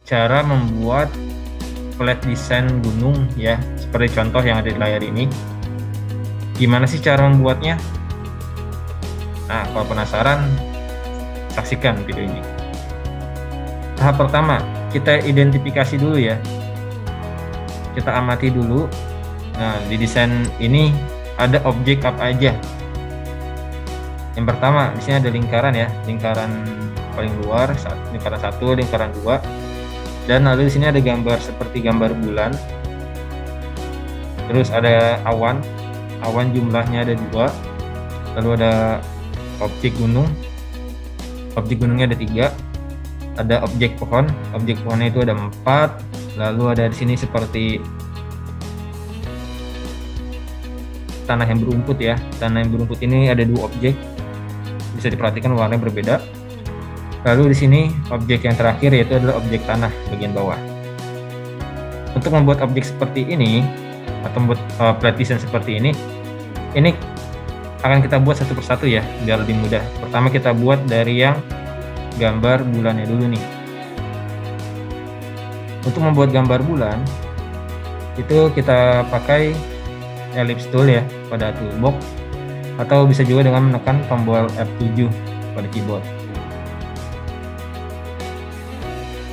cara membuat flat design gunung ya, seperti contoh yang ada di layar ini. Gimana sih cara membuatnya? Nah, kalau penasaran, saksikan video ini. Tahap pertama, kita identifikasi dulu ya. Kita amati dulu. Nah, di desain ini ada objek apa aja. Yang pertama, di sini ada lingkaran ya, lingkaran paling luar, lingkaran 1, lingkaran 2. Dan lalu di sini ada gambar seperti gambar bulan. Terus ada awan jumlahnya ada 2. Lalu ada objek gunung. Objek gunungnya ada 3. Ada objek pohonnya itu ada 4. Lalu ada di sini seperti tanah yang berumput ya. Tanah yang berumput ini ada 2 objek. Bisa diperhatikan warnanya berbeda. Lalu di sini objek yang terakhir yaitu adalah objek tanah bagian bawah. Untuk membuat objek seperti ini atau membuat flat design seperti ini akan kita buat satu persatu ya, biar lebih mudah. Pertama kita buat dari yang gambar bulannya dulu nih. Untuk membuat gambar bulan itu kita pakai ellipse tool ya pada toolbox, atau bisa juga dengan menekan tombol F7 pada keyboard.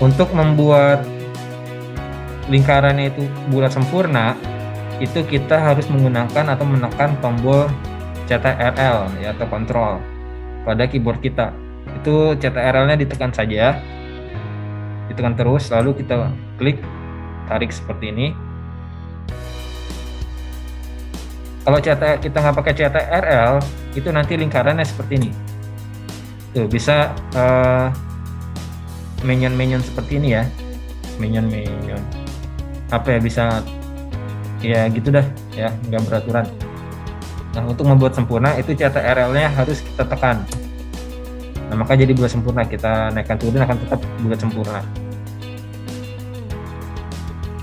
Untuk membuat lingkarannya itu bulat sempurna, itu kita harus menggunakan atau menekan tombol CTRL ya, atau kontrol pada keyboard kita. Itu CTRL-nya ditekan saja, ditekan terus, lalu kita klik, tarik seperti ini. Kalau kita nggak pakai CTRL, itu nanti lingkarannya seperti ini. Tuh, bisa minion seperti ini ya, minion apa ya, bisa ya gitu dah ya, nggak beraturan. Nah, untuk membuat sempurna itu CTRL-nya harus kita tekan. Nah, maka jadi bulat sempurna. Kita naikkan turun akan tetap bulat sempurna.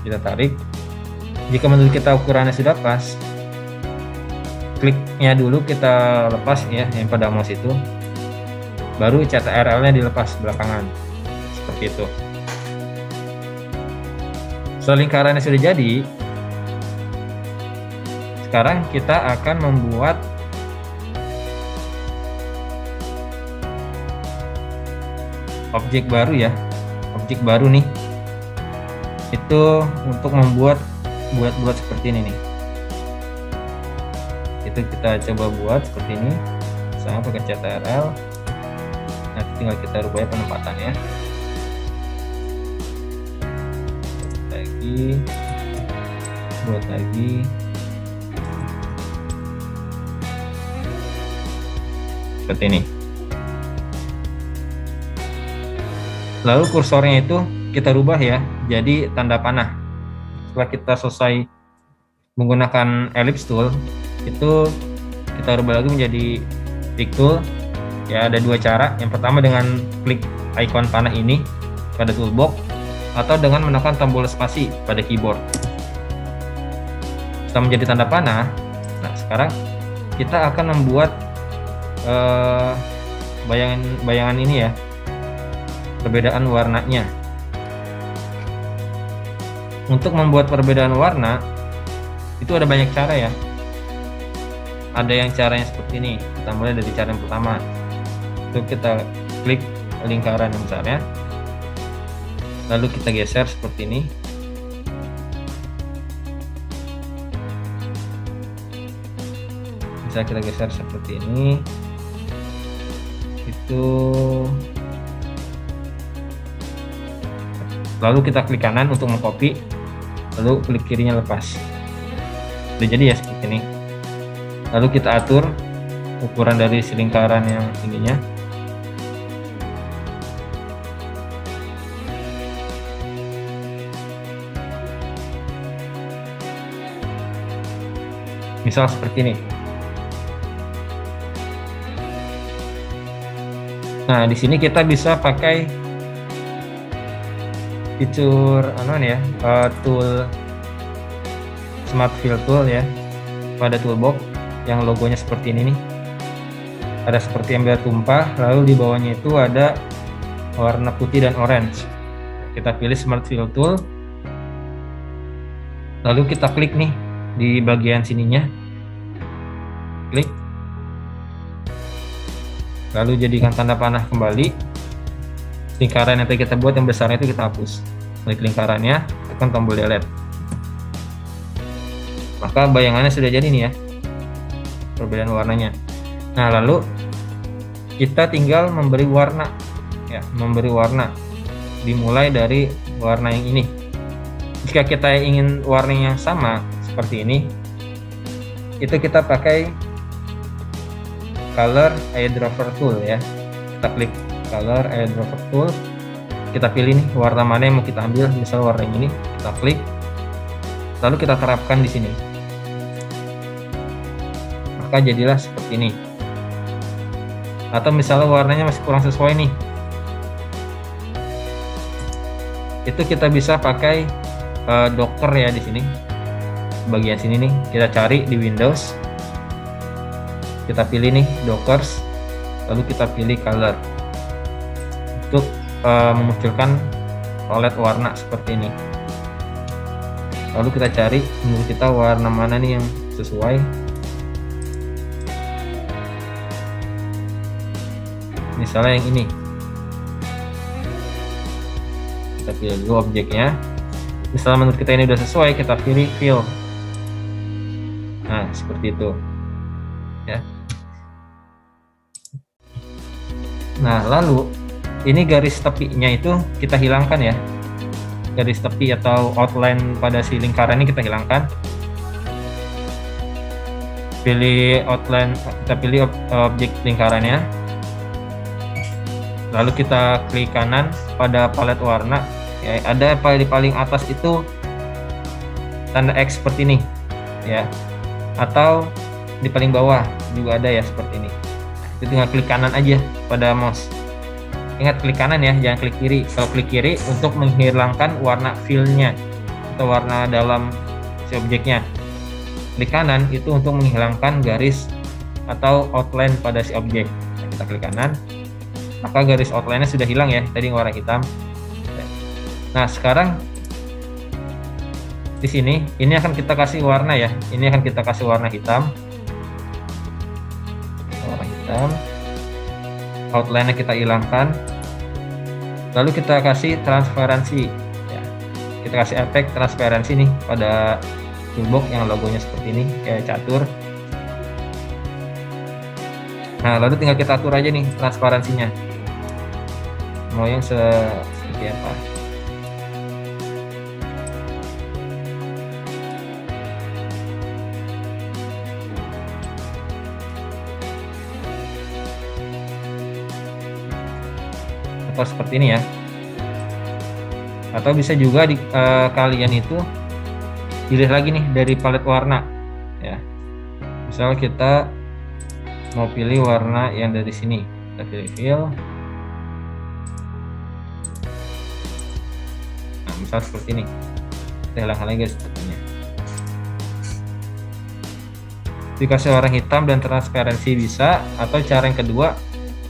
Kita tarik. Jika menurut kita ukurannya sudah pas, kliknya dulu kita lepas ya, yang pada mouse itu. Baru CTRL-nya dilepas belakangan. Seperti itu. Setelah lingkarannya sudah jadi, sekarang kita akan membuat objek baru ya, objek baru nih. Itu untuk membuat bulat-bulat seperti ini nih. Itu kita coba buat seperti ini, sama pakai CTRL. Nanti tinggal kita rubah penempatannya. Buat lagi. Seperti ini. Lalu kursornya itu kita rubah ya, jadi tanda panah. Setelah kita selesai menggunakan ellipse tool, itu kita rubah lagi menjadi pick tool. Ya, ada 2 cara. Yang pertama dengan klik icon panah ini pada toolbox, atau dengan menekan tombol spasi pada keyboard. Setelah menjadi tanda panah, nah sekarang kita akan membuat bayangan ini ya, perbedaan warnanya. Untuk membuat perbedaan warna itu ada banyak cara ya. Ada yang caranya seperti ini. Kita mulai dari cara yang pertama. Itu kita klik lingkaran yang besarnya, lalu kita geser seperti ini. Bisa kita geser seperti ini. Itu lalu kita klik kanan untuk mengcopy, lalu klik kirinya lepas. Udah jadi ya seperti ini. Lalu kita atur ukuran dari si lingkaran yang ininya. Misal seperti ini. Nah, di sini kita bisa pakai fitur tool Smart Fill Tool ya, pada toolbox yang logonya seperti ini nih. Ada seperti ember tumpah, lalu di bawahnya itu ada warna putih dan orange. kita pilih Smart Fill Tool, lalu kita klik nih di bagian sininya, klik, lalu jadikan tanda panah kembali. Lingkaran yang tadi kita buat yang besarnya itu kita hapus, klik lingkarannya, tekan tombol delete, maka bayangannya sudah jadi nih ya, perbedaan warnanya. Nah, lalu kita tinggal memberi warna ya, memberi warna, dimulai dari warna yang ini. Jika kita ingin warna yang sama seperti ini, itu kita pakai Color Eyedropper Tool ya. Kita klik Color Eyedropper Tool, kita pilih nih warna mana yang mau kita ambil, misal warna yang ini, kita klik, lalu kita terapkan di sini, maka jadilah seperti ini. Atau misalnya warnanya masih kurang sesuai nih, itu kita bisa pakai Docker ya. Di sini bagian sini nih, kita cari di Windows, kita pilih nih Dockers, lalu kita pilih Color untuk memunculkan palet warna seperti ini. Lalu kita cari menurut kita warna mana nih yang sesuai. Misalnya yang ini, kita pilih dulu objeknya. Misalnya menurut kita ini udah sesuai, kita pilih fill. Nah, seperti itu ya. Nah, lalu ini garis tepinya itu kita hilangkan ya, garis tepi atau outline pada si lingkaran ini kita hilangkan. Pilih outline, kita pilih objek lingkarannya, lalu kita klik kanan pada palet warna ya, ada di paling atas itu tanda X seperti ini ya, atau di paling bawah juga ada ya seperti ini. Itu tinggal klik kanan aja pada mouse. Ingat, klik kanan ya, jangan klik kiri. Kalau klik kiri untuk menghilangkan warna fill-nya atau warna dalam si objeknya. Klik kanan itu untuk menghilangkan garis atau outline pada si objek. Nah, kita klik kanan, maka garis outline-nya sudah hilang ya, tadi warna hitam. Nah, sekarang di sini ini akan kita kasih warna ya. Ini akan kita kasih warna hitam. Warna hitam. Outline-nya kita hilangkan. Lalu kita kasih transparansi ya. Kita kasih efek transparansi nih pada toolbox yang logonya seperti ini kayak catur. Nah, lalu tinggal kita atur aja nih transparansinya, mau yang seperti apa. Atau seperti ini ya, atau bisa juga kalian itu pilih lagi nih dari palet warna ya. Misal kita mau pilih warna yang dari sini, kita pilih fill. Nah, misal seperti ini, kita hilangkan lagi sepertinya. Dikasih warna hitam dan transparansi bisa, atau cara yang kedua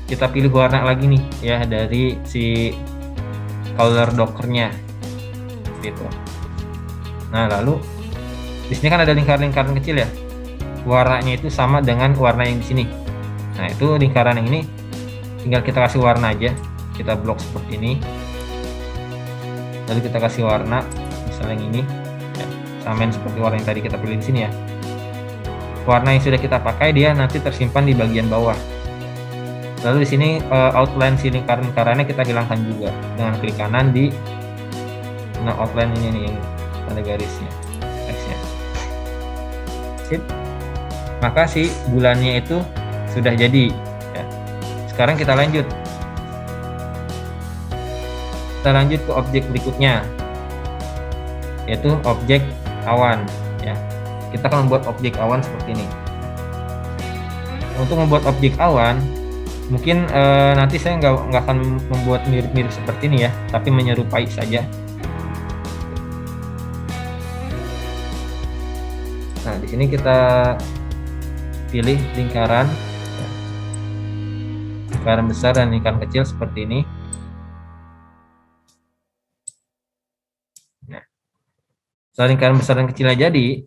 kita pilih warna lagi nih ya dari si color dockernya gitu. Nah, lalu di sini kan ada lingkaran-lingkaran kecil ya, warnanya itu sama dengan warna yang di sini. Nah, itu lingkaran yang ini tinggal kita kasih warna aja, kita blok seperti ini, lalu kita kasih warna misalnya yang ini ya, samain seperti warna yang tadi kita pilih di sini ya. Warna yang sudah kita pakai dia nanti tersimpan di bagian bawah. Lalu di sini outline si lingkaran-lingkarannya kita hilangkan juga dengan klik kanan di outline ini nih yang tanda garisnya, X-nya. Sip. Maka si bulannya itu sudah jadi ya. Sekarang kita lanjut. Kita lanjut ke objek berikutnya, yaitu objek awan ya. Kita akan membuat objek awan seperti ini. Untuk membuat objek awan, mungkin nanti saya nggak akan membuat mirip-mirip seperti ini ya, tapi menyerupai saja. Nah, di sini kita pilih lingkaran, lingkaran besar dan lingkaran kecil seperti ini. Setelah lingkaran besar dan kecilnya jadi,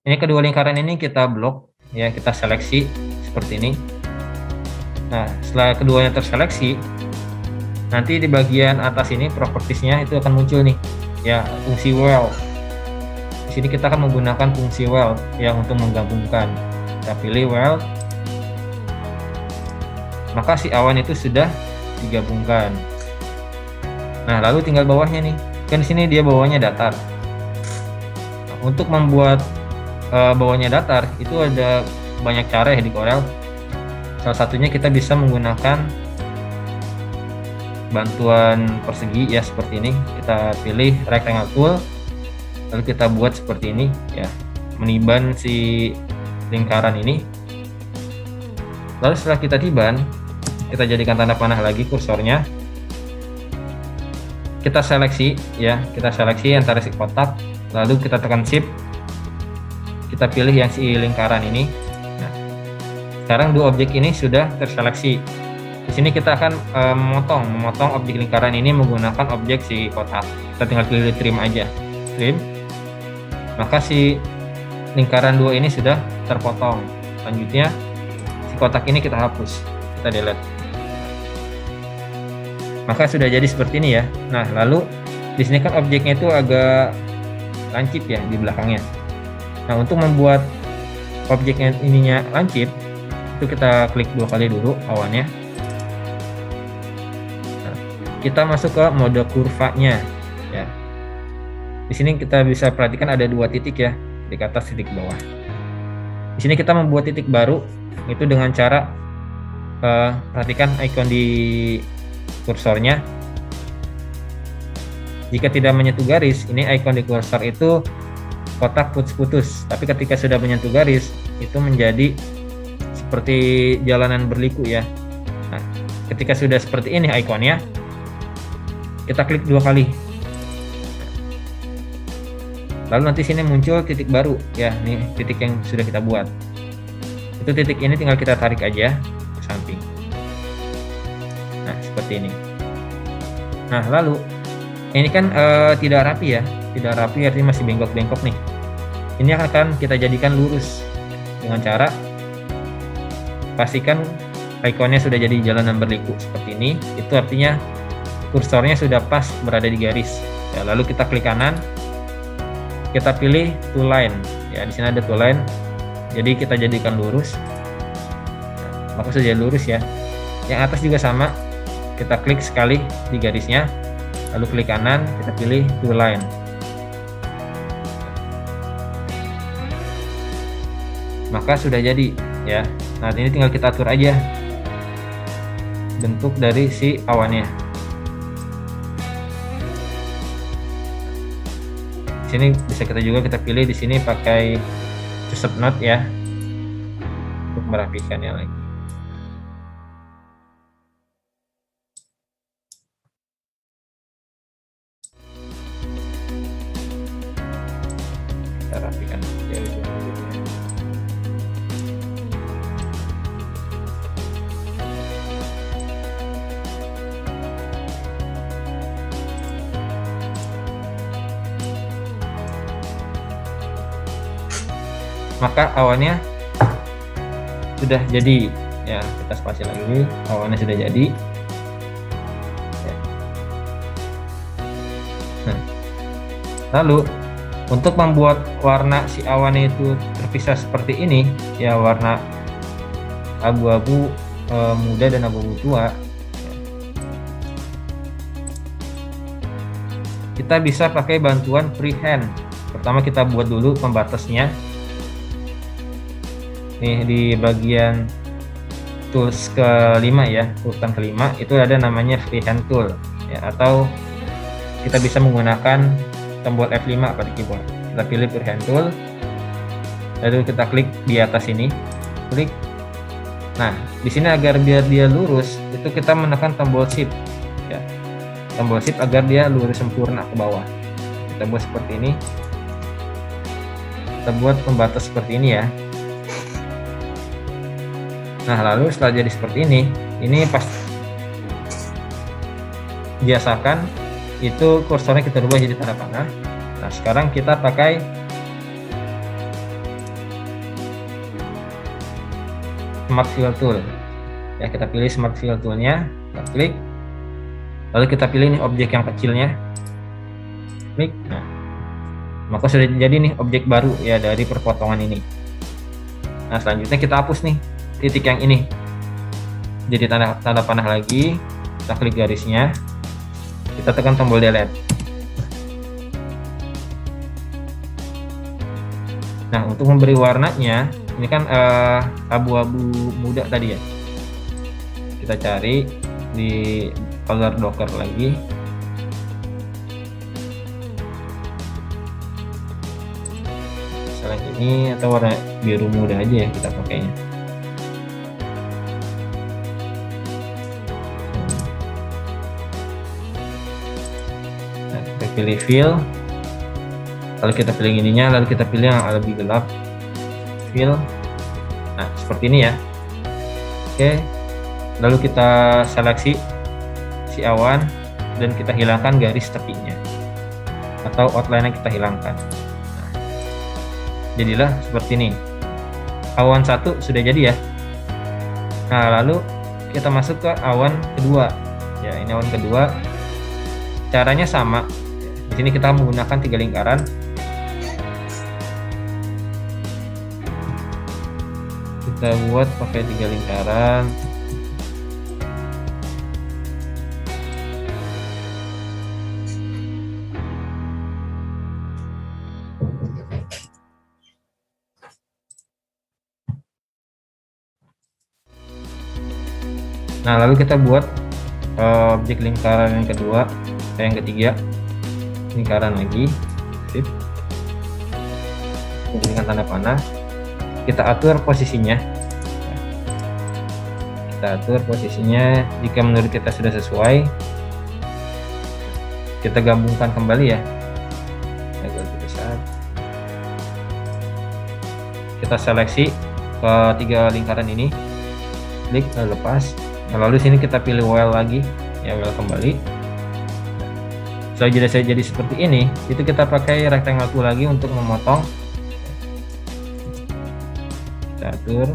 ini kedua lingkaran ini kita blok ya, kita seleksi seperti ini. Nah, setelah keduanya terseleksi, nanti di bagian atas ini propertiesnya itu akan muncul nih ya, fungsi weld. Di sini kita akan menggunakan fungsi weld yang untuk menggabungkan. Kita pilih weld, maka si awan itu sudah digabungkan. Nah, lalu tinggal bawahnya nih, kan di sini dia bawahnya datar. Nah, untuk membuat bawahnya datar itu ada banyak cara ya di Corel. Salah satunya kita bisa menggunakan bantuan persegi ya, seperti ini. Kita pilih rectangle tool, lalu kita buat seperti ini ya, meniban si lingkaran ini. Lalu setelah kita tiban, kita jadikan tanda panah lagi kursornya. Kita seleksi ya, kita seleksi antara si kotak, lalu kita tekan shift, kita pilih yang si lingkaran ini. Nah, sekarang dua objek ini sudah terseleksi. Di sini kita akan memotong objek lingkaran ini menggunakan objek si kotak. Kita tinggal pilih trim aja, trim. Maka si lingkaran dua ini sudah terpotong. Selanjutnya si kotak ini kita hapus, kita delete. Maka sudah jadi seperti ini ya. Nah, lalu di sini kan objeknya itu agak lancip ya di belakangnya. Nah, untuk membuat objeknya ininya lancip, itu kita klik dua kali dulu awannya. Nah, kita masuk ke mode kurvanya ya. Di sini kita bisa perhatikan ada dua titik ya, titik atas, titik bawah. Di sini kita membuat titik baru itu dengan cara perhatikan icon di kursornya. Jika tidak menyentuh garis, ini icon di kursor itu kotak putus-putus, tapi ketika sudah menyentuh garis itu menjadi seperti jalanan berliku ya. Nah, ketika sudah seperti ini ikonnya, kita klik dua kali, lalu nanti sini muncul titik baru ya, nih titik yang sudah kita buat. Itu titik ini tinggal kita tarik aja ke samping. Nah, seperti ini. Nah, lalu ini kan tidak rapi ya, tidak rapi artinya masih bengkok-bengkok nih. Ini akan kita jadikan lurus dengan cara pastikan ikonnya sudah jadi jalanan berliku seperti ini. Itu artinya kursornya sudah pas berada di garis. Ya, lalu kita klik kanan, kita pilih tool line. Ya, di sini ada tool line. Jadi kita jadikan lurus. Nah, maka sudah jadi lurus ya. Yang atas juga sama. Kita klik sekali di garisnya, lalu klik kanan, kita pilih tool line. Maka sudah jadi ya. Nah, ini tinggal kita atur aja bentuk dari si awannya. Di sini bisa kita pilih di sini pakai Joseph Knot ya untuk merapikannya lagi. Kita rapikan maka awannya sudah jadi ya. Kita spasi lagi, awannya sudah jadi ya. Nah, lalu untuk membuat warna si awannya itu terpisah seperti ini ya, warna abu-abu muda dan abu-abu tua, kita bisa pakai bantuan freehand. Pertama kita buat dulu pembatasnya. Nih di bagian tools kelima ya, urutan kelima itu ada namanya freehand tool ya, atau kita bisa menggunakan tombol F5 pada keyboard. Kita pilih freehand tool, lalu kita klik di atas ini, klik. Nah, di sini agar biar dia lurus itu kita menekan tombol shift ya, tombol shift agar dia lurus sempurna ke bawah. Kita buat seperti ini, kita buat pembatas seperti ini ya. Nah, lalu setelah jadi seperti ini pas biasakan itu kursornya kita rubah jadi tanda panah. Nah, sekarang kita pakai Smart Fill Tool. Ya, kita pilih Smart Fill Tool-nya, kita klik. Lalu kita pilih nih objek yang kecilnya. Klik. Nah, maka sudah jadi nih objek baru ya dari perpotongan ini. Nah, selanjutnya kita hapus nih titik yang ini. Jadi tanda panah lagi, kita klik garisnya. Kita tekan tombol delete. Nah, untuk memberi warnanya, ini kan abu-abu muda tadi ya. Kita cari di color docker lagi. Misalnya ini atau warna biru muda aja ya kita pakainya. Nah, kita pilih fill. Lalu kita pilih ininya, lalu kita pilih yang lebih gelap, fill. Nah, seperti ini ya. Oke, lalu kita seleksi si awan dan kita hilangkan garis tepinya atau outline yang kita hilangkan. Nah, jadilah seperti ini. Awan satu sudah jadi ya. Nah, lalu kita masuk ke awan kedua. Ya, ini awan kedua. Caranya sama. Di sini kita menggunakan 3 lingkaran. Kita buat pakai 3 lingkaran. Nah, lalu kita buat objek lingkaran yang kedua, yang ketiga, lingkaran lagi, sip. Dengan tanda panah, kita atur posisinya. Kita atur posisinya. Jika menurut kita sudah sesuai, kita gabungkan kembali ya. Kita seleksi ke 3 lingkaran ini, klik lalu lepas. Nah, lalu sini kita pilih while lagi, ya while kembali. Setelah jadi seperti ini, itu kita pakai rectangle tool lagi untuk memotong. Kita atur,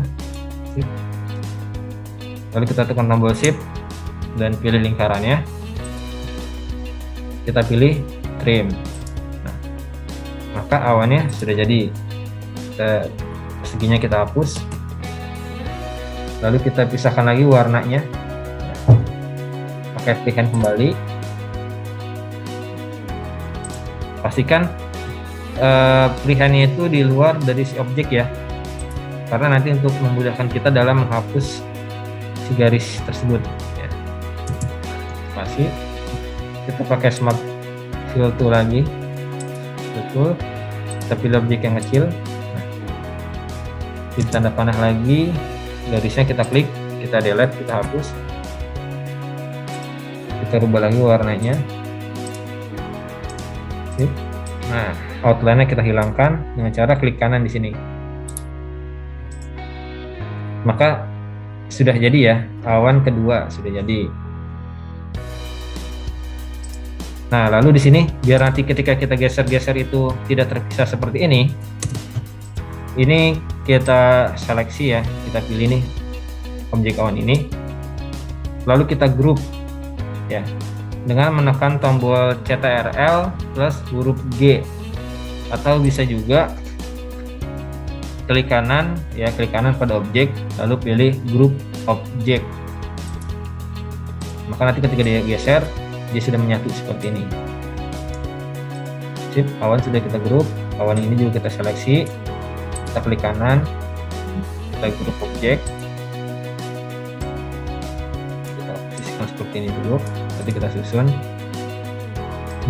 shift. Lalu kita tekan tombol shift dan pilih lingkarannya. Kita pilih trim. Nah, maka awannya sudah jadi. Seginya kita hapus. Lalu kita pisahkan lagi warnanya. Pakai pilihan kembali. Pastikan pilihannya itu di luar dari si objek ya. Karena nanti untuk memudahkan kita dalam menghapus si garis tersebut ya. Masih kita pakai Smart Fill Tool lagi. Betul. Kita pilih objek yang kecil. Di tanda panah lagi, garisnya kita klik, kita delete, kita hapus. Kita rubah lagi warnanya. Nah, outline-nya kita hilangkan dengan cara klik kanan di sini. Maka sudah jadi ya, awan kedua sudah jadi. Nah, lalu di sini biar nanti ketika kita geser-geser itu tidak terpisah seperti ini kita seleksi ya, kita pilih nih objek awan ini, lalu kita group ya dengan menekan tombol CTRL plus huruf G, atau bisa juga klik kanan ya, klik kanan pada objek lalu pilih group object. Maka nanti ketika dia geser dia sudah menyatu seperti ini. Sip, awan sudah kita grup, awan ini juga kita seleksi, kita klik kanan, kita grup objek, kita posisikan seperti ini dulu, nanti kita susun.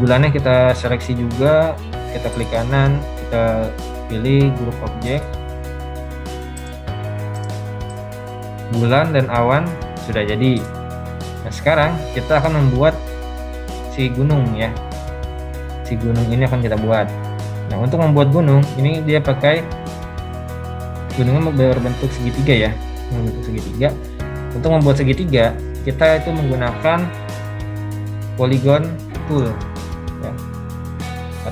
Bulannya kita seleksi juga, kita klik kanan, kita pilih grup objek, bulan dan awan sudah jadi. Nah, sekarang kita akan membuat si gunung ya. Si gunung ini akan kita buat. Nah, untuk membuat gunung ini dia pakai gunungnya berbentuk segitiga ya, berbentuk segitiga. Untuk membuat segitiga kita itu menggunakan polygon tool ya.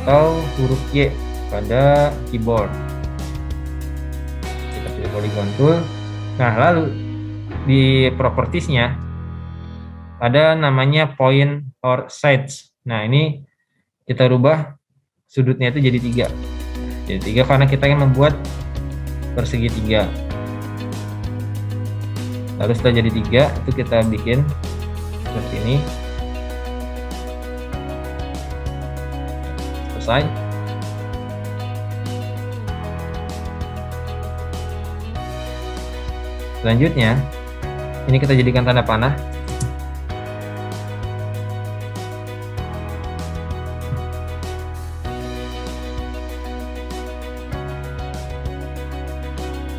atau huruf Y pada keyboard. Kita pilih polygon tool. Nah, lalu di propertiesnya ada namanya point or sides. Nah, ini kita rubah sudutnya itu jadi 3. Jadi 3 karena kita ingin membuat persegi 3. Lalu setelah jadi 3 itu kita bikin seperti ini. Selesai. Selanjutnya ini kita jadikan tanda panah.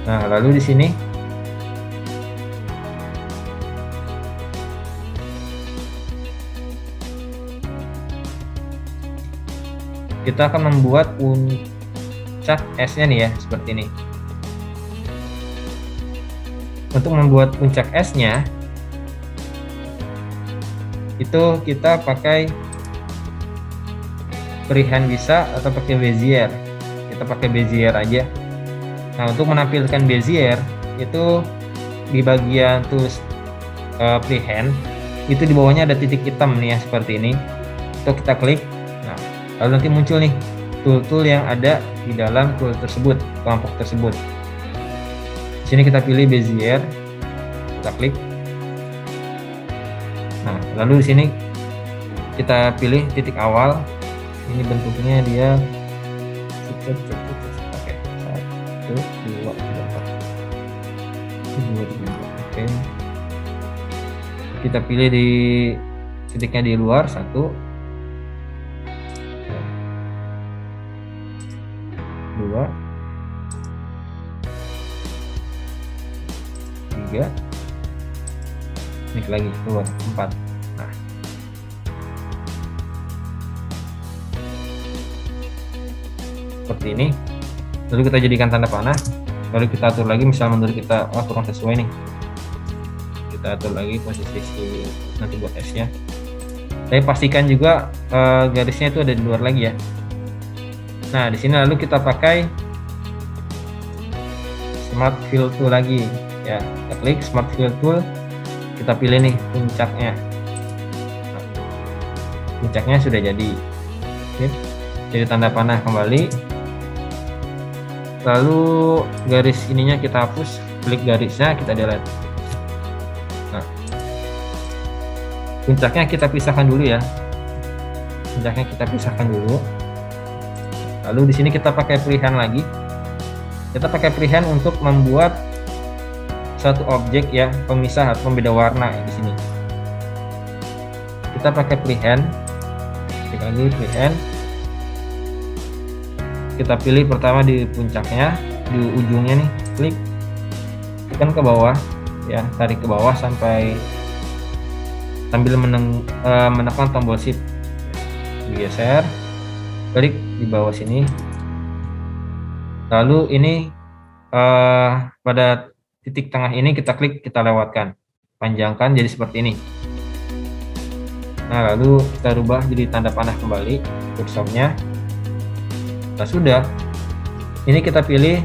Nah, lalu di sini kita akan membuat puncak S-nya nih ya, seperti ini. Untuk membuat puncak S-nya itu kita pakai freehand bisa atau pakai Bezier. Kita pakai Bezier aja. Nah, untuk menampilkan Bezier itu di bagian tools freehand itu di bawahnya ada titik hitam nih ya, seperti ini. Itu kita klik. Nah, lalu nanti muncul nih tool-tool yang ada di dalam tool tersebut, kelompok tersebut. Di sini kita pilih Bezier, kita klik. Nah, lalu di sini kita pilih titik awal. Ini bentuknya dia oke, 1, 2, 3, 4. Oke. Kita pilih di titiknya di luar 1, 2, 3, klik lagi keluar 4. Nah, seperti ini. Lalu kita jadikan tanda panah, lalu kita atur lagi, misal menurut kita kurang sesuai nih, kita atur lagi posisi nanti buat S nya. Tapi pastikan juga garisnya itu ada di luar lagi ya. Nah, di sini lalu kita pakai Smart Fill Tool lagi ya. Kita klik Smart Fill Tool, kita pilih nih puncaknya. Nah, puncaknya sudah jadi. Jadi tanda panah kembali. Lalu garis ininya kita hapus, klik garisnya kita delete. Nah, puncaknya kita pisahkan dulu ya. Puncaknya kita pisahkan dulu. Lalu di sini kita pakai freehand lagi. Kita pakai freehand untuk membuat satu objek ya, pemisah atau pembeda warna ya, di sini. Kita pakai freehand. Klik lagi freehand. Kita pilih pertama di puncaknya, di ujungnya nih, klik, tekan ke bawah ya, tarik ke bawah sampai sambil menekan tombol shift, geser, klik di bawah sini. Lalu ini pada titik tengah ini kita klik, kita lewatkan, panjangkan jadi seperti ini. Nah, lalu kita rubah jadi tanda panah kembali kursornya. Nah, sudah. Ini kita pilih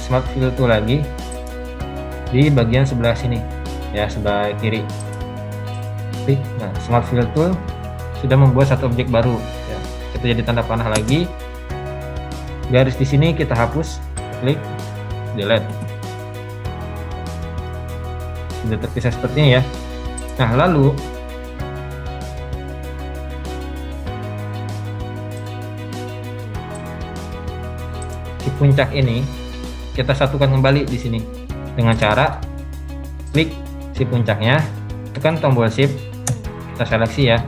Smart Fill Tool lagi di bagian sebelah sini ya, sebelah kiri. Klik. Nah, Smart Fill Tool sudah membuat satu objek baru ya. Kita jadi tanda panah lagi. Garis di sini kita hapus, klik, delete. Sudah terpisah seperti ini ya. Nah, lalu puncak ini kita satukan kembali di sini dengan cara klik si puncaknya, tekan tombol shift, kita seleksi ya,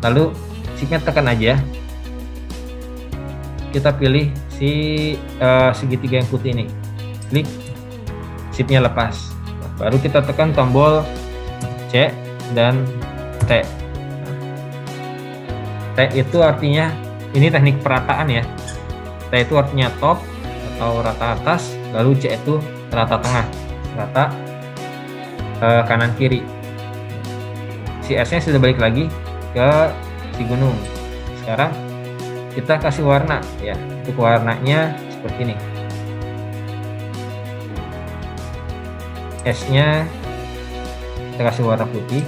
lalu shiftnya tekan aja, kita pilih si segitiga yang putih ini, klik, shiftnya lepas, baru kita tekan tombol C dan T. T itu artinya ini teknik perataan ya. T itu artinya top atau rata atas, lalu C itu rata tengah, rata kanan kiri. Si S nya sudah balik lagi ke si gunung. Sekarang kita kasih warna ya. Untuk warnanya seperti ini. S-nya kita kasih warna putih.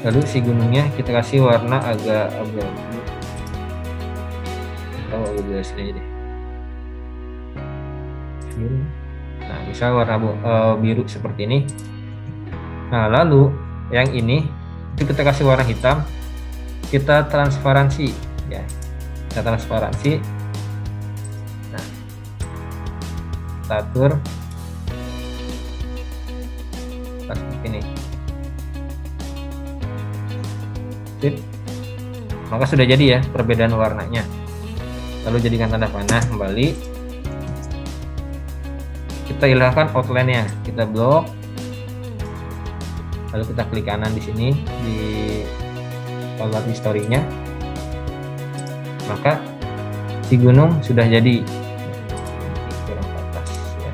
Lalu si gunungnya kita kasih warna agak abu-abu atau abu-abu sini aja deh. Nah, misal warna biru seperti ini. Nah, lalu yang ini itu kita kasih warna hitam, kita transparansi ya. Kita transparansi. Nah, kita atur seperti ini. Sip. Maka sudah jadi ya perbedaan warnanya. Lalu jadikan tanda panah kembali. Kita hilangkan outline-nya, kita blok. Lalu kita klik kanan di sini di color history-nya. Maka si gunung sudah jadi. Kurang ke atas ya.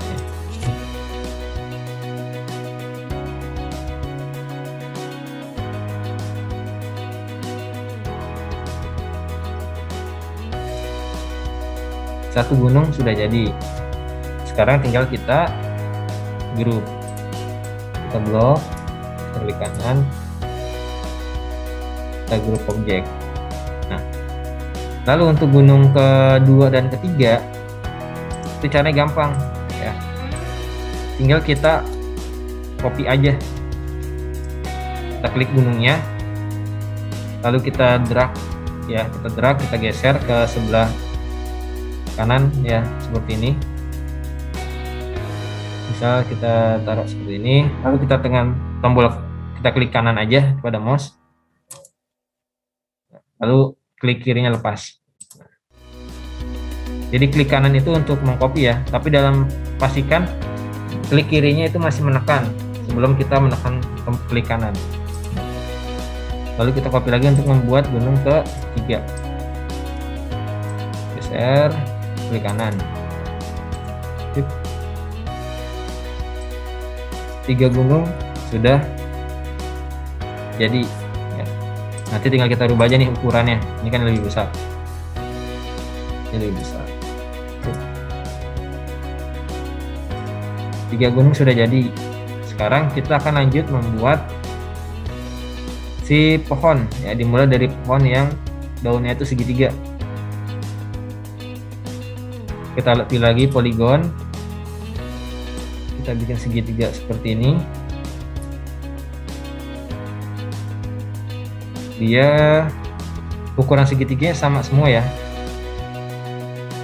Satu gunung sudah jadi. Sekarang tinggal kita grup, kita blok, klik kanan, kita grup objek. Nah, lalu untuk gunung kedua dan ketiga itu caranya gampang ya, tinggal kita copy aja, kita klik gunungnya, lalu kita drag ya, kita geser ke sebelah kanan ya, seperti ini. Misal kita taruh seperti ini, lalu kita tekan tombol, kita klik kanan aja pada mouse, lalu klik kirinya lepas. Jadi klik kanan itu untuk mengcopy ya, tapi dalam pastikan klik kirinya itu masih menekan sebelum kita menekan klik kanan. Lalu kita copy lagi untuk membuat gunung ketiga, geser, klik kanan. Sip. 3 gunung sudah jadi ya. Nanti tinggal kita rubah aja nih ukurannya, ini kan lebih besar, ini lebih besar. 3 gunung sudah jadi. Sekarang kita akan lanjut membuat si pohon ya, dimulai dari pohon yang daunnya itu segitiga. Kita pilih lagi poligon, kita bikin segitiga seperti ini. Dia ukuran segitiganya sama semua ya,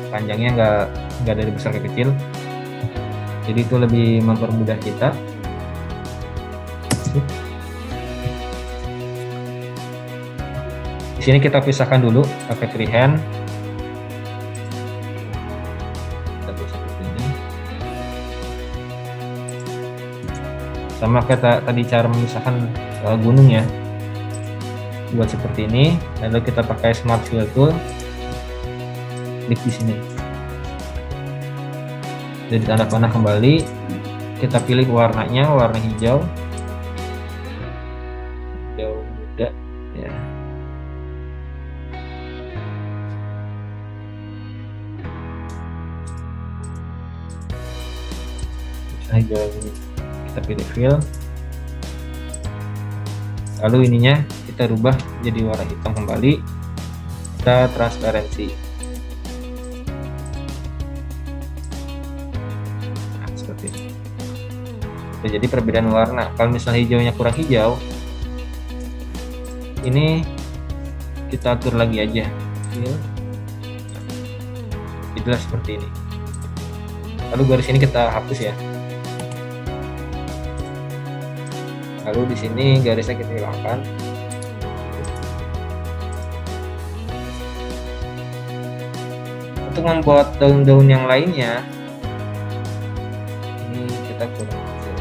panjangnya nggak dari besar ke kecil, jadi itu lebih mempermudah kita. Di sini kita pisahkan dulu pakai freehand. Sama kita tadi cara memisahkan gunung ya, buat seperti ini. Lalu kita pakai smart fill tool, klik di sini, jadi tanda panah kembali, kita pilih warnanya warna hijau, hijau muda ya. Hijau ini. Kita pilih fill, lalu ininya kita rubah jadi warna hitam kembali, kita transparansi. Nah, seperti ini. Jadi perbedaan warna. Kalau misalnya hijaunya kurang hijau, ini kita atur lagi aja, jadilah seperti ini. Lalu garis ini kita hapus ya. Lalu di sini garisnya kita hilangkan. Untuk membuat daun-daun yang lainnya, ini kita kurang kecil.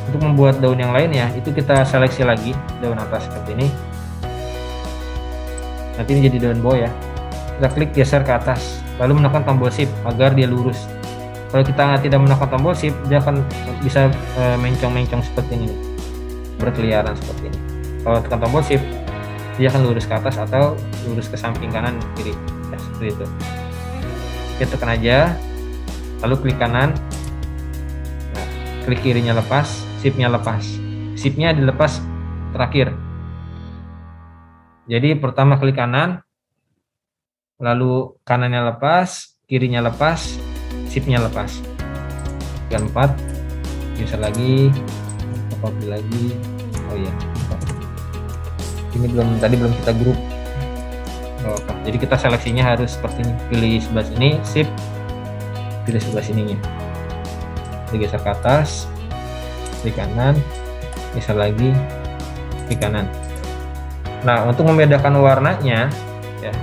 Untuk membuat daun yang lainnya, itu kita seleksi lagi daun atas seperti ini. Nanti ini jadi daun bawah ya. Kita klik geser ke atas, lalu menekan tombol shift agar dia lurus. Kalau kita tidak menekan tombol shift, dia akan bisa mencong-mencong seperti ini, berkeliaran seperti ini. Kalau tekan tombol shift, dia akan lurus ke atas atau lurus ke samping kanan kiri, ya, seperti itu. Kita tekan aja, lalu klik kanan, nah, klik kirinya lepas, shiftnya lepas, shiftnya dilepas terakhir. Jadi pertama klik kanan, lalu kanannya lepas, kirinya lepas, shiftnya lepas. 4 geser lagi, copy lagi. Oh iya, ini tadi belum kita grup. Jadi kita seleksinya harus seperti ini, pilih sebelah sini, shift, pilih sebelah sininya, digeser ke atas, klik kanan, geser lagi, klik kanan. Nah, untuk membedakan warnanya, ya,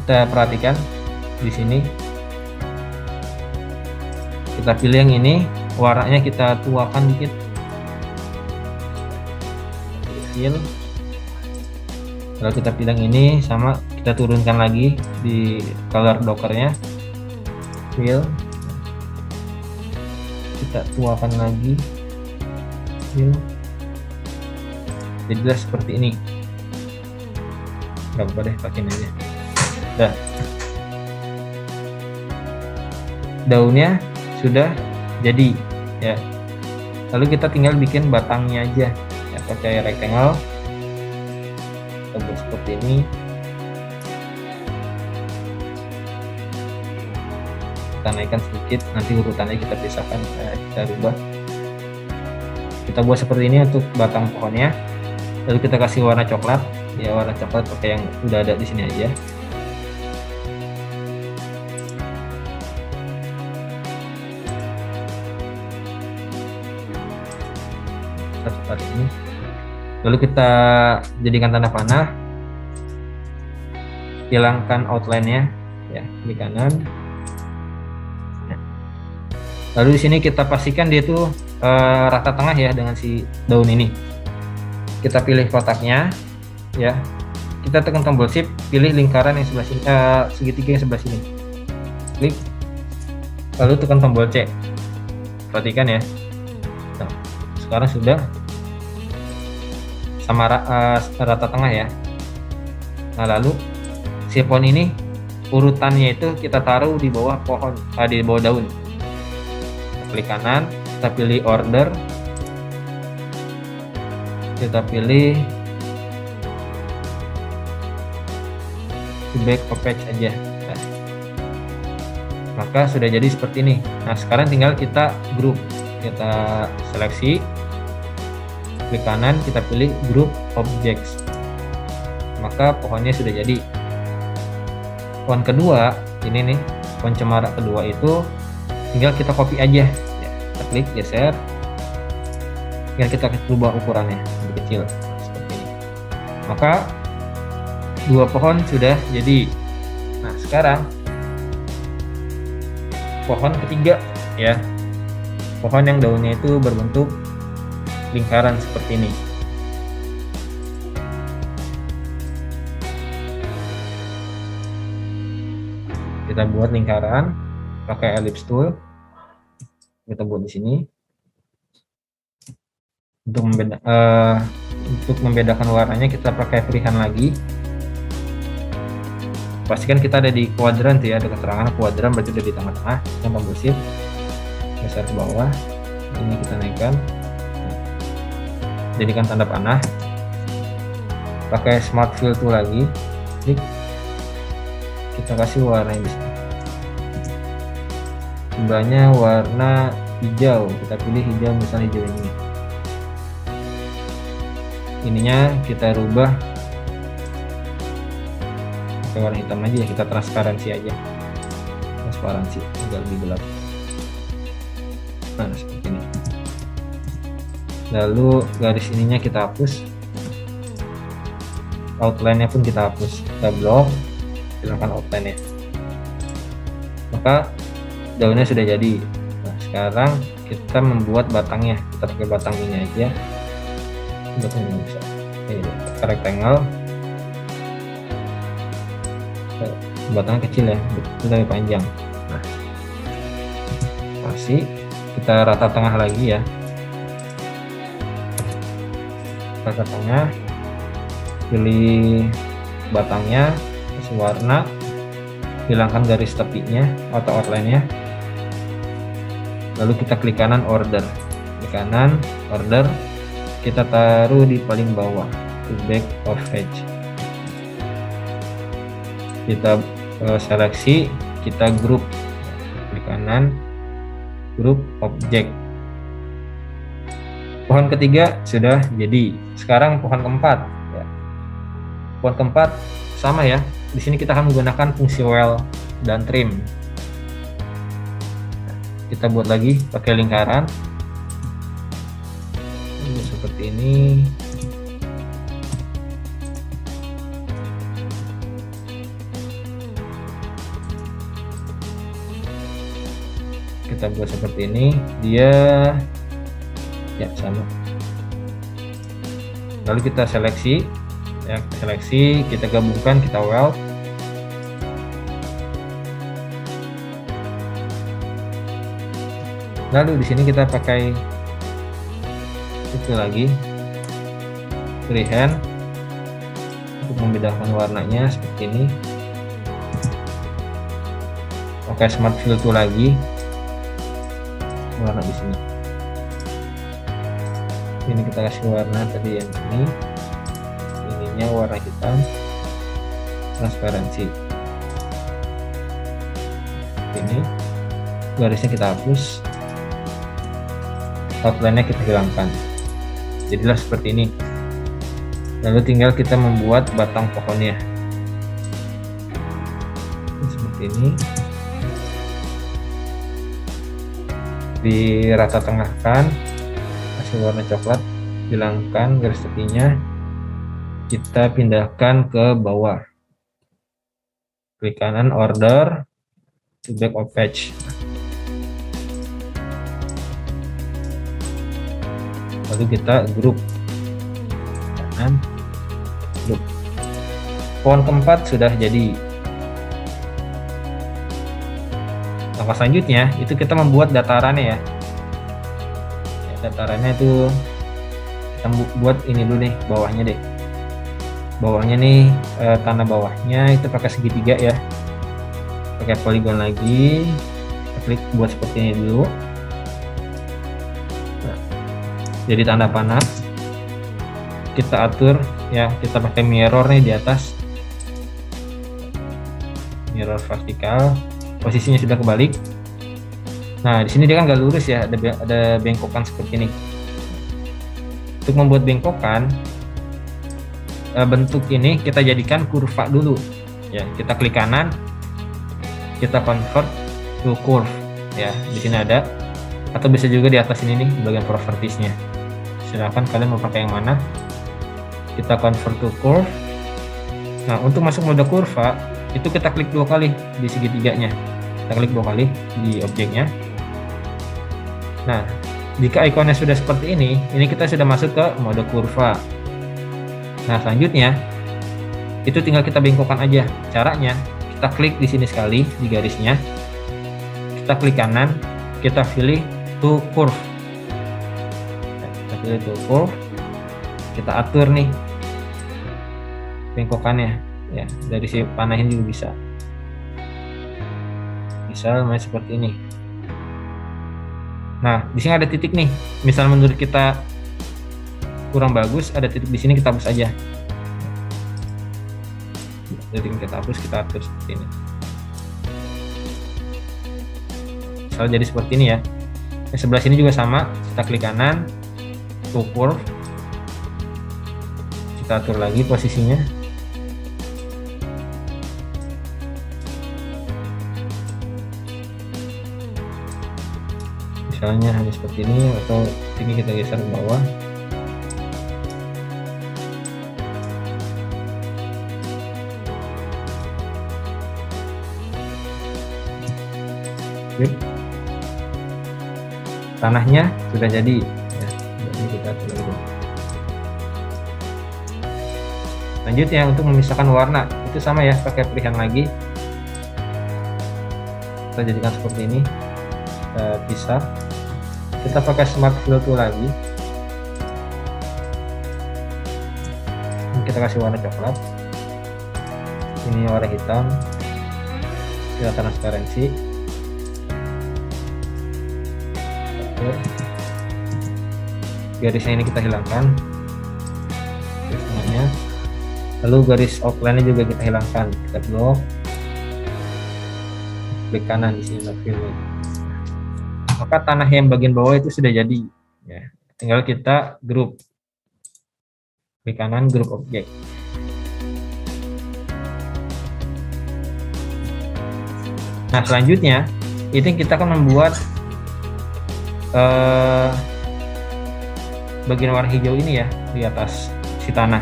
kita perhatikan di sini. Kita pilih yang ini, warnanya kita tuakan dikit. Fill. Lalu kita pilih yang ini, sama kita turunkan lagi di color dockernya. Fill. Kita tuakan lagi. Fill. Jadilah seperti ini. Gak apa-apa deh, pakai aja. Dah. Daunnya sudah jadi, ya. Lalu kita tinggal bikin batangnya aja, ya, pakai rectangle. Kita buat seperti ini. Kita naikkan sedikit, nanti urutannya kita pisahkan, kita rubah. Kita buat seperti ini untuk batang pohonnya. Lalu kita kasih warna coklat, ya, warna coklat pakai yang udah ada di sini aja. Seperti ini. Lalu kita jadikan tanda panah, hilangkan outline-nya, ya, klik kanan. Nah. Lalu di sini kita pastikan dia tuh rata tengah, ya, dengan si daun ini. Kita pilih kotaknya, ya. Kita tekan tombol shift, pilih lingkaran yang sebelah sini, segitiga yang sebelah sini. Klik. Lalu tekan tombol C. Perhatikan, ya. Nah, sekarang sudah sama rata tengah, ya. Nah, lalu si pohon ini urutannya itu kita taruh di bawah pohon, di bawah daun. Klik kanan, kita pilih order, kita pilih back page aja. Nah, maka sudah jadi seperti ini. Nah, sekarang tinggal kita grup, kita seleksi, klik kanan, kita pilih group objects, maka pohonnya sudah jadi. Pohon kedua ini nih, pohon cemara kedua itu tinggal kita copy aja, ya. Kita klik geser, tinggal kita ubah ukurannya lebih kecil seperti ini, maka dua pohon sudah jadi. Nah, sekarang pohon ketiga, ya, pohon yang daunnya itu berbentuk lingkaran seperti ini. Kita buat lingkaran pakai ellipse tool. Kita buat di sini. Untuk membedakan warnanya kita pakai freehand lagi. Pastikan kita ada di kuadran, ya, ada keterangan kuadran, berarti ada di tengah-tengah. Kita tombol shift, geser ke bawah. Ini kita naikkan. Jadikan tanda panah, pakai smart fill tool lagi, klik, kita kasih warna yang di sini, sebelahnya warna hijau, kita pilih hijau, misalnya hijau ini. Ininya kita rubah pakai warna hitam aja, ya, kita transparansi aja, transparansi agak lebih gelap. Nah, seperti ini. Lalu garis ininya kita hapus, outline-nya pun kita hapus, kita blok, hilangkan outline-nya, maka daunnya sudah jadi. Nah, sekarang kita membuat batangnya, kita pakai batang ini aja, batang ini bisa, ini rectangle, batangnya kecil, ya, tapi panjang. Nah, seleksi, kita rata tengah lagi ya, rata tengah, pilih batangnya, kasih warna, hilangkan garis tepinya atau outline-nya, lalu kita klik kanan order, klik kanan order, kita taruh di paling bawah, to back of edge, kita seleksi, kita grup, klik kanan, grup objek. Pohon ketiga sudah jadi. Sekarang pohon keempat ya. Pohon keempat sama ya, di sini kita akan menggunakan fungsi well dan trim. Kita buat lagi pakai lingkaran seperti ini. Kita buat seperti ini, dia ya sama. Lalu kita seleksi ya, kita gabungkan, kita weld. Lalu di sini kita pakai itu lagi freehand untuk membedakan warnanya seperti ini. Pakai smart fill tool lagi, warna di sini. Ini kita kasih warna tadi yang ininya warna hitam, transparansi. Ini garisnya kita hapus, outline-nya kita hilangkan. Jadilah seperti ini. Lalu tinggal kita membuat batang pohonnya seperti ini. Di rata tengahkan, kasih warna coklat, hilangkan garis tepinya, kita pindahkan ke bawah, klik kanan order, to back of edge, lalu kita grup kanan, grup. Pohon keempat sudah jadi. Langkah selanjutnya itu kita membuat datarannya ya. Datarannya itu kita buat ini dulu nih, bawahnya deh. Bawahnya nih tanah bawahnya itu pakai segitiga ya. Pakai poligon lagi. Kita klik buat seperti ini dulu. Nah, jadi tanda panah. Kita atur ya, kita pakai mirror nih di atas. Mirror vertikal. Posisinya sudah kebalik. Nah, di sini dia kan nggak lurus ya, ada bengkokan seperti ini. Untuk membuat bengkokan, bentuk ini kita jadikan kurva dulu. Ya, kita klik kanan, kita convert to curve. Ya, di sini ada, atau bisa juga di atas ini nih, bagian propertiesnya. Silakan kalian mau pakai yang mana. Kita convert to curve. Nah, untuk masuk mode kurva, itu kita klik 2 kali di segitiganya. Kita klik 2 kali di objeknya. Nah, jika ikonnya sudah seperti ini kita sudah masuk ke mode kurva. Nah, selanjutnya itu tinggal kita bengkokkan aja. Caranya, kita klik di sini sekali di garisnya. Kita klik kanan, kita pilih to curve. Nah, kita pilih to curve. Kita atur nih bengkokannya. Ya, dari si panahin juga bisa. Bisa namanya seperti ini. Nah, di sini ada titik nih. Misal menurut kita kurang bagus, ada titik di sini, kita hapus aja. Jadi kita hapus, kita atur seperti ini. Misal jadi seperti ini ya. Yang sebelah sini juga sama. Kita klik kanan, to curve. Kita atur lagi posisinya. Misalnya hanya seperti ini, atau ini kita geser ke bawah. Oke. Tanahnya sudah jadi ya. Ini kita atur lagi. Lanjutnya untuk memisahkan warna itu sama ya, pakai pilihan lagi. Kita jadikan seperti ini. Kita kita pisah. Kita pakai smart fill tool lagi. Ini kita kasih warna coklat, ini warna hitam, kita transparansi. Garisnya ini kita hilangkan semuanya, lalu garis outline juga kita hilangkan, kita blok, klik kanan di sini fill. Maka tanah yang bagian bawah itu sudah jadi ya, tinggal kita grup, klik kanan grup objek. Nah selanjutnya ini kita akan membuat bagian warna hijau ini ya di atas si tanah.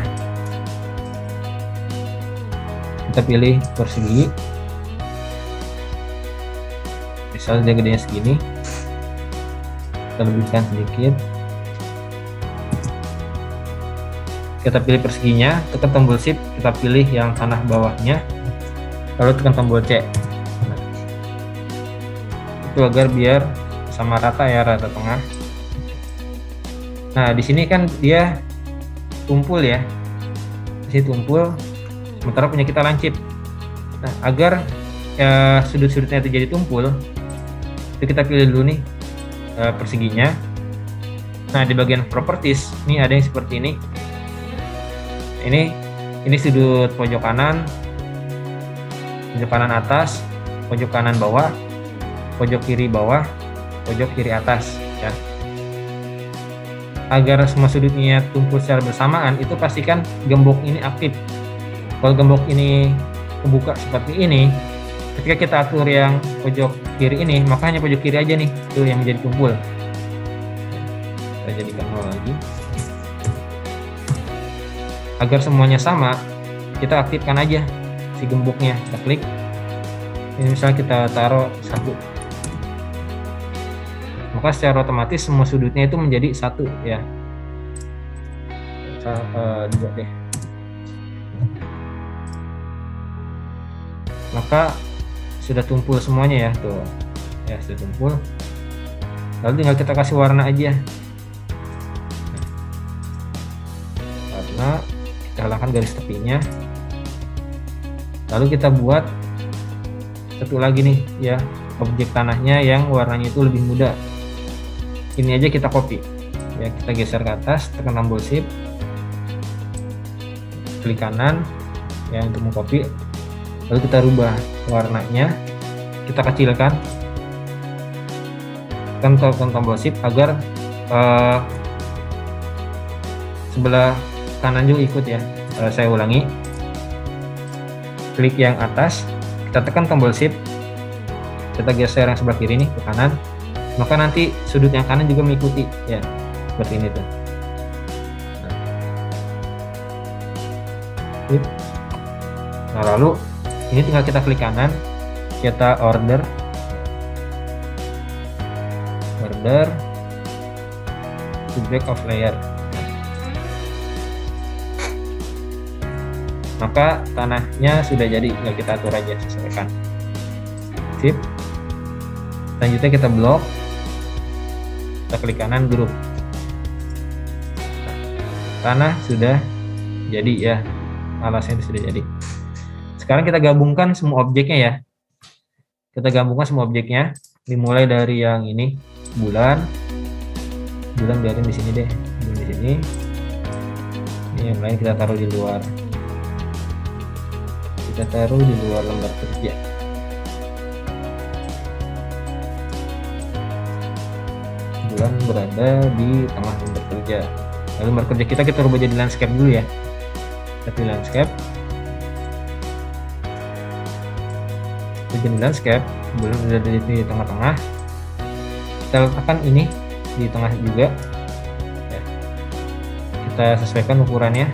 Kita pilih persegi, misalnya dia gedenya segini, kita lebihkan sedikit. Kita pilih perseginya, tekan tombol shift, kita pilih yang tanah bawahnya, lalu tekan tombol C. Itu agar biar sama rata ya, rata tengah. Nah di sini kan dia tumpul ya, di sini tumpul, sementara punya kita lancip. Nah agar ya, sudut-sudutnya itu jadi tumpul, itu kita pilih dulu nih perseginya. Nah di bagian properties ini ada yang seperti ini. Ini sudut pojok kanan atas, pojok kanan bawah, pojok kiri bawah, pojok kiri atas ya. Agar semua sudutnya tumpul secara bersamaan, itu pastikan gembok ini aktif. Kalau gembok ini kebuka seperti ini, ketika kita atur yang pojok kiri ini, maka hanya pojok kiri aja nih itu yang menjadi tumpul. Kita jadikan 0 lagi. Agar semuanya sama, kita aktifkan aja si gemboknya, kita klik. Ini misalnya kita taruh 1, maka secara otomatis semua sudutnya itu menjadi 1 ya. Dua deh. Maka sudah tumpul semuanya ya, tuh ya, sudah tumpul. Lalu tinggal kita kasih warna aja. Warna, kita hilangkan garis tepinya. Lalu kita buat satu lagi nih ya, objek tanahnya yang warnanya itu lebih muda. Ini aja kita copy ya, kita geser ke atas, tekan tombol shift, klik kanan ya untuk mengcopy, lalu kita rubah warnanya, kita kecilkan, tekan tombol shift agar sebelah kanan juga ikut ya. Saya ulangi, klik yang atas, kita tekan tombol shift, kita geser yang sebelah kiri nih ke kanan, maka nanti sudut yang kanan juga mengikuti ya, seperti ini tuh. Nah lalu ini tinggal kita klik kanan, kita order to break of layer. Maka tanahnya sudah jadi, tinggal kita atur aja, sesuaikan. Sip. Selanjutnya kita blok, kita klik kanan grup. Nah, tanah sudah jadi ya, alasnya sudah jadi. Sekarang kita gabungkan semua objeknya ya. Kita gabungkan semua objeknya, dimulai dari yang ini, bulan biarin di sini deh, bulan di sini. Ini yang lain kita taruh di luar. Kita taruh di luar lembar kerja. Bulan berada di tengah lembar kerja. Lalu lembar kerja kita rubah jadi landscape dulu ya. Kita pilih landscape. Jadi landscape, bulan berada di tengah-tengah. Kita letakkan ini di tengah juga. Ya. Kita sesuaikan ukurannya.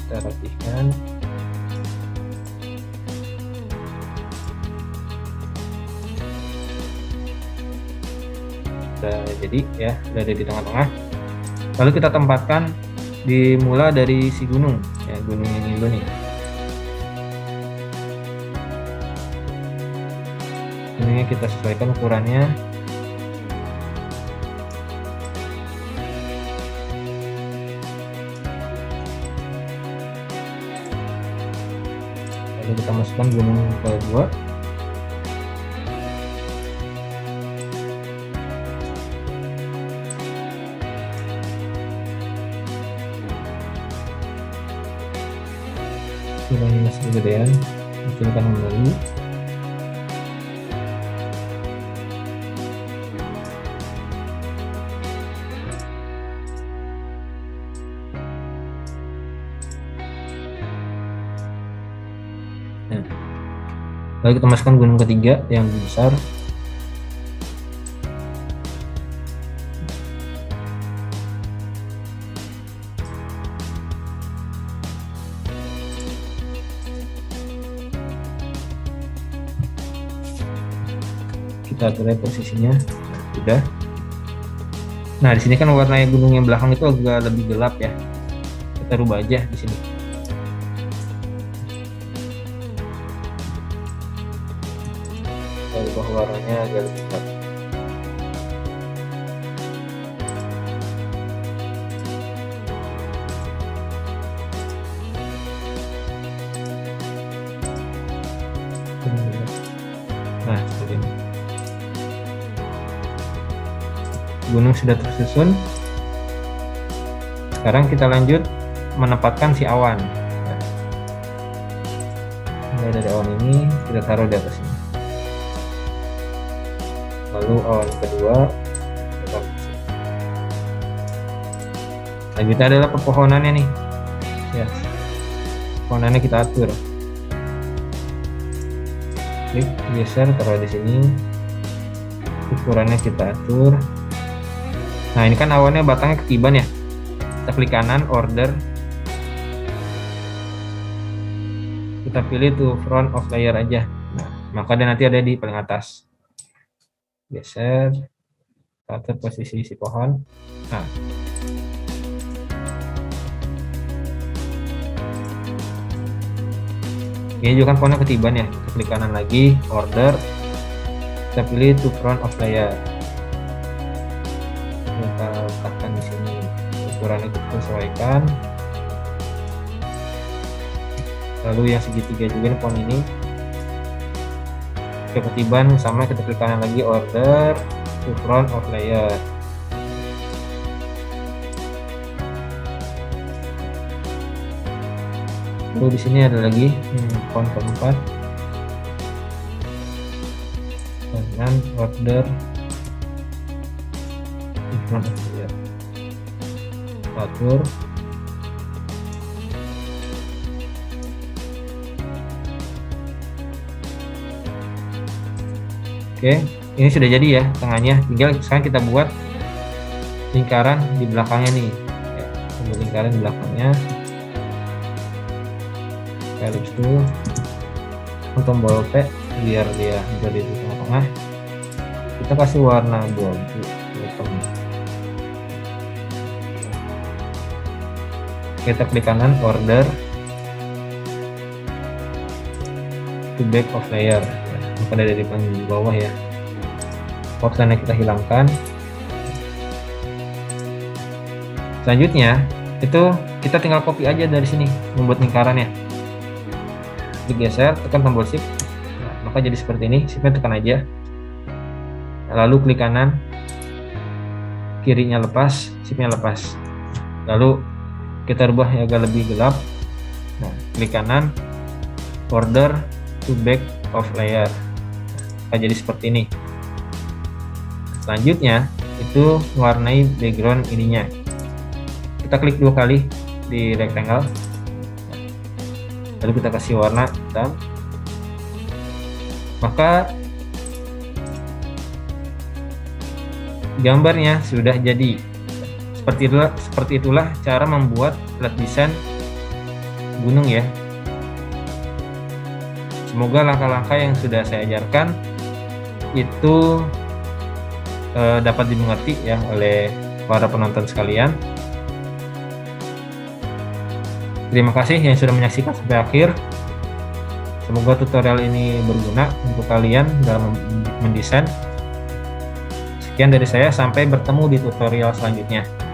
Kita rapihkan. Jadi ya, berada di tengah-tengah. Lalu kita tempatkan dimulai dari si gunung ya, gunung ini dulu nih. Ini kita sesuaikan ukurannya. Lalu kita masukkan gunung kedua. Ini masih kegedean, kecilkan kembali. Nah, lalu kita masukkan gunung ketiga yang lebih besar. Kita atur posisinya. Nah, sudah. Nah, di sini kan warna gunung yang belakang itu agak lebih gelap ya. Kita rubah aja di sini. Kita rubah warnanya agak lebih gelap. Nah, seperti ini. Gunung sudah tersusun. Sekarang kita lanjut menempatkan si awan. Nah, mulai dari awan ini kita taruh di atas ini. Lalu awan kedua kita selanjutnya adalah pepohonannya nih. Ya, pepohonannya kita atur. Klik, geser, taruh di sini. Ukurannya kita atur. Nah, ini kan awannya batangnya ketiban ya. Kita klik kanan, order. Kita pilih tuh front of layer aja. Nah, maka dia nanti ada di paling atas. Geser, atur posisi si pohon. Nah, ini juga kan pohonnya ketiban ya. Kita klik kanan lagi, order. Kita pilih to front of layer. Kita letakkan di sini, ukurannya kita sesuaikan. Lalu yang segitiga juga nih pohon ini. Ketiban sama, kita klik kanan lagi, order to front of layer. Lalu di sini ada lagi pohon keempat. Dengan order to front of layer. Atur. Oke, ini sudah jadi ya tengahnya. Tinggal sekarang kita buat lingkaran di belakangnya nih. Ya, buat lingkaran di belakangnya. Ellipse dulu. Tombol P biar dia jadi di tengah-tengah. Kita kasih warna abu-abu. Kita klik kanan, order to back of layer. Maka dari di bawah ya, outline kita hilangkan. Selanjutnya itu kita tinggal copy aja dari sini, membuat lingkarannya. Digeser, tekan tombol shift. Nah, maka jadi seperti ini. Shiftnya tekan aja. Lalu klik kanan, kirinya lepas, shiftnya lepas. Lalu kita rubah yang agak lebih gelap. Nah, klik kanan, order to back of layer. Jadi seperti ini. Selanjutnya itu warnai background ininya. Kita klik 2 kali di rectangle. Lalu kita kasih warna hitam. Maka gambarnya sudah jadi. Seperti itulah cara membuat flat design gunung ya. Semoga langkah-langkah yang sudah saya ajarkan itu dapat dimengerti ya oleh para penonton sekalian. Terima kasih yang sudah menyaksikan sampai akhir. Semoga tutorial ini berguna untuk kalian dalam mendesain. Sekian dari saya, sampai bertemu di tutorial selanjutnya.